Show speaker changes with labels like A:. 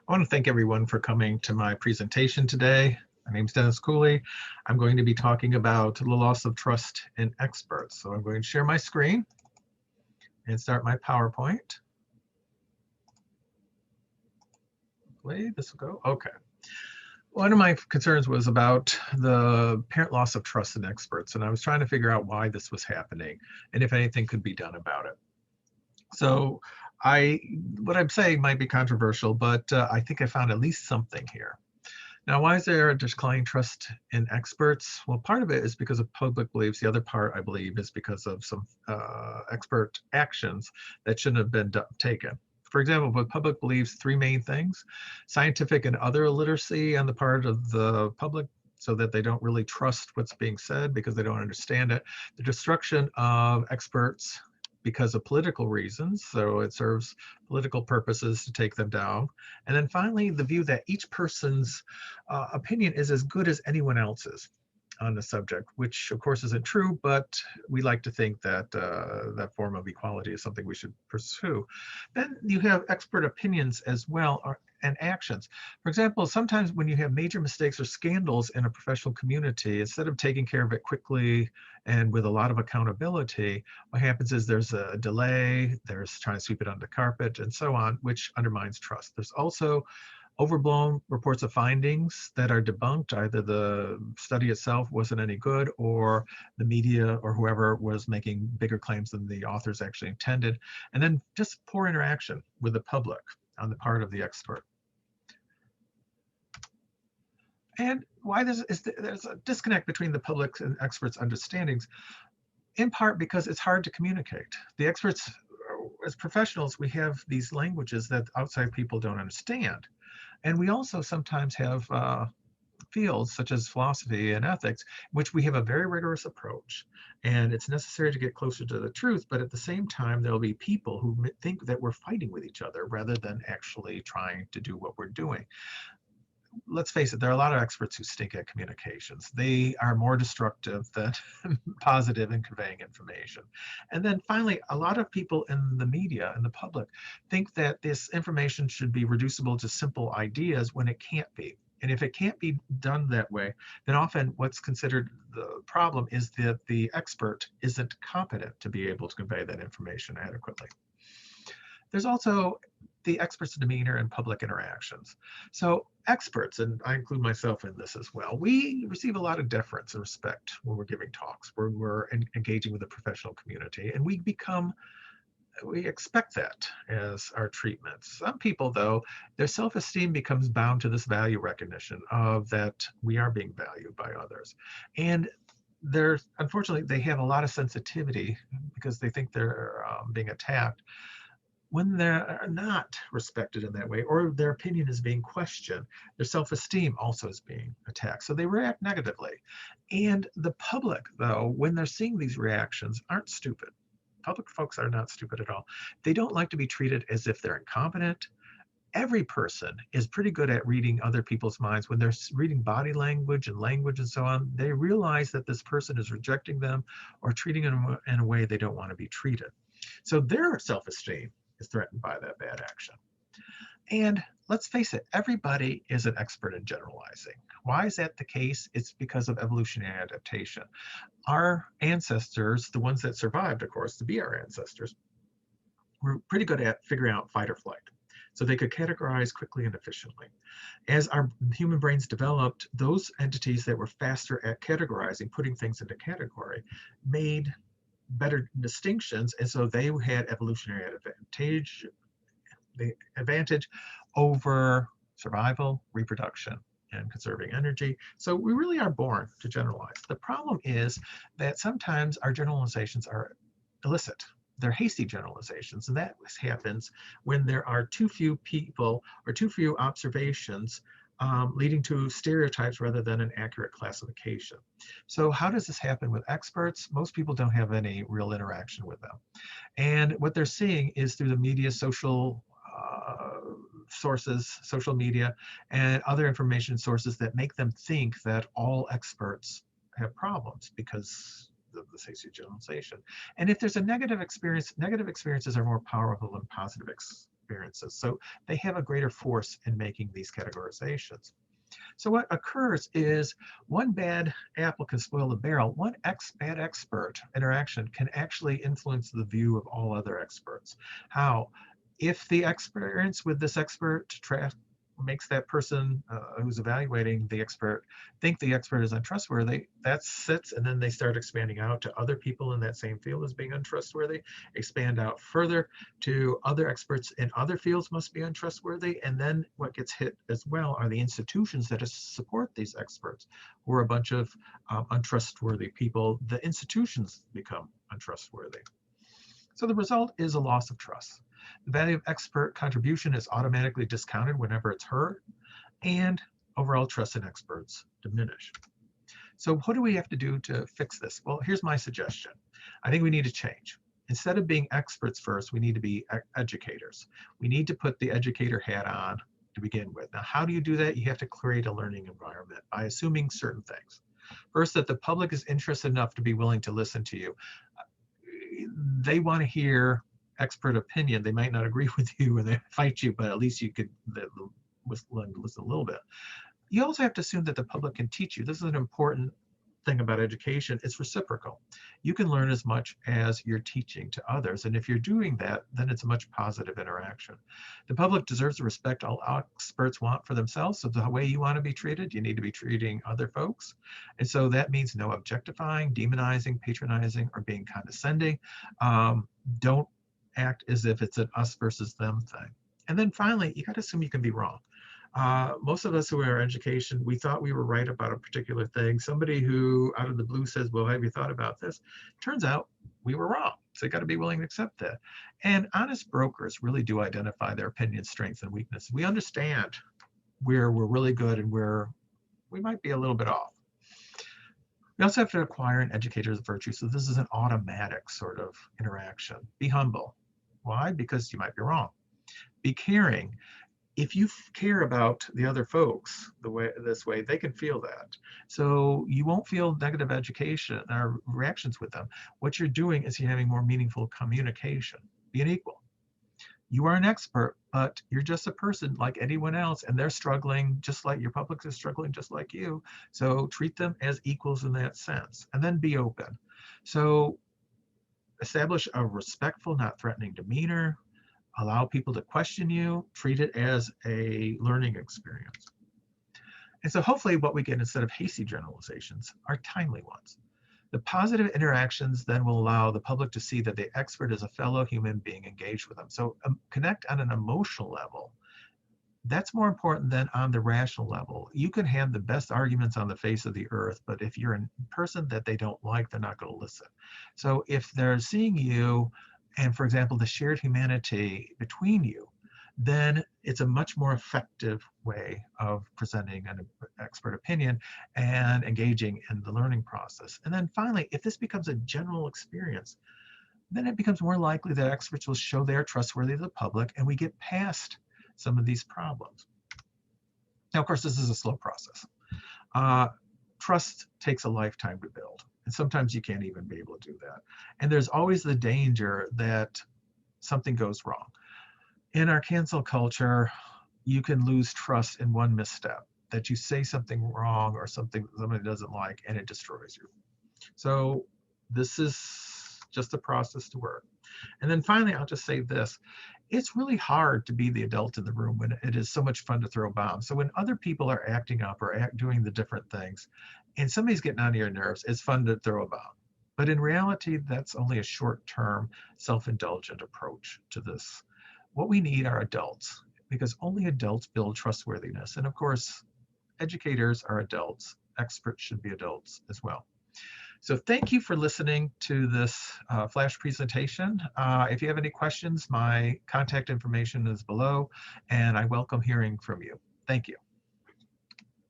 A: I want to thank everyone for coming to my presentation today. My name is Dennis Cooley. I'm going to be talking about the loss of trust in experts. So I'm going to share my screen and start my PowerPoint. Hopefully this will go. Okay. One of my concerns was about the apparent loss of trust in experts, and I was trying to figure out why this was happening and if anything could be done about it. So what I'm saying might be controversial, but I think I found at least something here. Now, why is there a declining trust in experts? Well, part of it is because of public beliefs. The other part, I believe, is because of some expert actions that shouldn't have been taken. For example, with public beliefs, three main things: scientific and other illiteracy on the part of the public, so that they don't really trust what's being said because they don't understand it; the destruction of experts because of political reasons, so it serves political purposes to take them down. And then finally, the view that each person's opinion is as good as anyone else's on the subject, which of course isn't true, but we like to think that that form of equality is something we should pursue. Then you have expert opinions as well, and actions. For example, sometimes when you have major mistakes or scandals in a professional community, instead of taking care of it quickly and with a lot of accountability, what happens is there's a delay, there's trying to sweep it under the carpet and so on, which undermines trust. There's also overblown reports of findings that are debunked. Either the study itself wasn't any good, or the media or whoever was making bigger claims than the authors actually intended. And then just poor interaction with the public on the part of the expert. And why there's a disconnect between the public and experts' understandings, in part because it's hard to communicate. The experts, as professionals, we have these languages that outside people don't understand. And we also sometimes have fields such as philosophy and ethics, in which we have a very rigorous approach. And it's necessary to get closer to the truth, but at the same time, there'll be people who think that we're fighting with each other rather than actually trying to do what we're doing. Let's face it, there are a lot of experts who stink at communications. They are more destructive than positive in conveying information. And then finally, a lot of people in the media and the public think that this information should be reducible to simple ideas when it can't be. And if it can't be done that way, then often what's considered the problem is that the expert isn't competent to be able to convey that information adequately. There's also the expert's demeanor in public interactions. So experts, and I include myself in this as well, we receive a lot of deference and respect when we're giving talks, when we're engaging with the professional community, and we expect that as our treatment. Some people, though, their self-esteem becomes bound to this value recognition of that we are being valued by others. And unfortunately, they have a lot of sensitivity because they think they're being attacked when they're not respected in that way, or their opinion is being questioned. Their self-esteem also is being attacked, so they react negatively. And the public, though, when they're seeing these reactions, aren't stupid. Public folks are not stupid at all. They don't like to be treated as if they're incompetent. Every person is pretty good at reading other people's minds. When they're reading body language and so on, they realize that this person is rejecting them or treating them in a way they don't want to be treated. So their self-esteem is threatened by that bad action. And let's face it, everybody is an expert in generalizing. Why is that the case? It's because of evolutionary adaptation. Our ancestors, the ones that survived, of course, to be our ancestors, were pretty good at figuring out fight or flight. So they could categorize quickly and efficiently. As our human brains developed, those entities that were faster at categorizing, putting things into category, made better distinctions, and so they had evolutionary advantage over survival, reproduction, and conserving energy. So we really are born to generalize. The problem is that sometimes our generalizations are illicit. They're hasty generalizations, and that happens when there are too few people or too few observations leading to stereotypes rather than an accurate classification. So how does this happen with experts? Most people don't have any real interaction with them. And what they're seeing is through the media, social sources, social media, and other information sources that make them think that all experts have problems because of the hasty generalization. And if there's a negative experience, negative experiences are more powerful than positive experiences. So they have a greater force in making these categorizations. So what occurs is one bad apple can spoil the barrel. One bad expert interaction can actually influence the view of all other experts. How? If the experience with this expert makes that person who's evaluating the expert think the expert is untrustworthy, that sits, and then they start expanding out to other people in that same field as being untrustworthy, expand out further to other experts in other fields must be untrustworthy, and then what gets hit as well are the institutions that support these experts, who are a bunch of untrustworthy people. The institutions become untrustworthy. So the result is a loss of trust. The value of expert contribution is automatically discounted whenever it's heard, and overall trust in experts diminish. So what do we have to do to fix this? Well, here's my suggestion. I think we need to change. Instead of being experts first, we need to be educators. We need to put the educator hat on to begin with. Now, how do you do that? You have to create a learning environment by assuming certain things. First, that the public is interested enough to be willing to listen to you. They want to hear expert opinion. They might not agree with you and they fight you, but at least you could listen a little bit. You also have to assume that the public can teach you. This is an important thing about education. It's reciprocal. You can learn as much as you're teaching to others. And if you're doing that, then it's a much positive interaction. The public deserves the respect all experts want for themselves. So the way you want to be treated, you need to be treating other folks. And so that means no objectifying, demonizing, patronizing, or being condescending. Don't act as if it's an us versus them thing. And then finally, you got to assume you can be wrong. Most of us who are in education, we thought we were right about a particular thing. Somebody who out of the blue says, well, have you thought about this? Turns out we were wrong. So you got to be willing to accept that. And honest brokers really do identify their opinion, strengths, and weaknesses. We understand where we're really good and where we might be a little bit off. We also have to acquire an educator's virtue. So this is an automatic sort of interaction. Be humble. Why? Because you might be wrong. Be caring. If you care about the other folks this way, they can feel that. So you won't feel negative education or reactions with them. What you're doing is you're having more meaningful communication. Be an equal. You are an expert, but you're just a person like anyone else, and they're struggling just like your public is struggling just like you. So treat them as equals in that sense, and then be open. So establish a respectful, not threatening demeanor. Allow people to question you, treat it as a learning experience. And so hopefully what we get instead of hasty generalizations are timely ones. The positive interactions then will allow the public to see that the expert is a fellow human being engaged with them. So connect on an emotional level. That's more important than on the rational level. You can have the best arguments on the face of the earth, but if you're a person that they don't like, they're not going to listen. So if they're seeing you, and for example, the shared humanity between you, then it's a much more effective way of presenting an expert opinion and engaging in the learning process. And then finally, if this becomes a general experience, then it becomes more likely that experts will show they are trustworthy to the public, and we get past some of these problems. Now, of course, this is a slow process. Trust takes a lifetime to build. And sometimes you can't even be able to do that. And there's always the danger that something goes wrong. In our cancel culture, you can lose trust in one misstep, that you say something wrong or something somebody doesn't like, and it destroys you. So this is just a process to work. And then finally, I'll just say this. It's really hard to be the adult in the room when it is so much fun to throw bombs. So when other people are acting up or doing the different things, and somebody's getting on your nerves, it's fun to throw a bomb. But in reality, that's only a short-term, self-indulgent approach to this. What we need are adults, because only adults build trustworthiness. And of course, educators are adults. Experts should be adults as well. So thank you for listening to this flash presentation. If you have any questions, my contact information is below, and I welcome hearing from you. Thank you.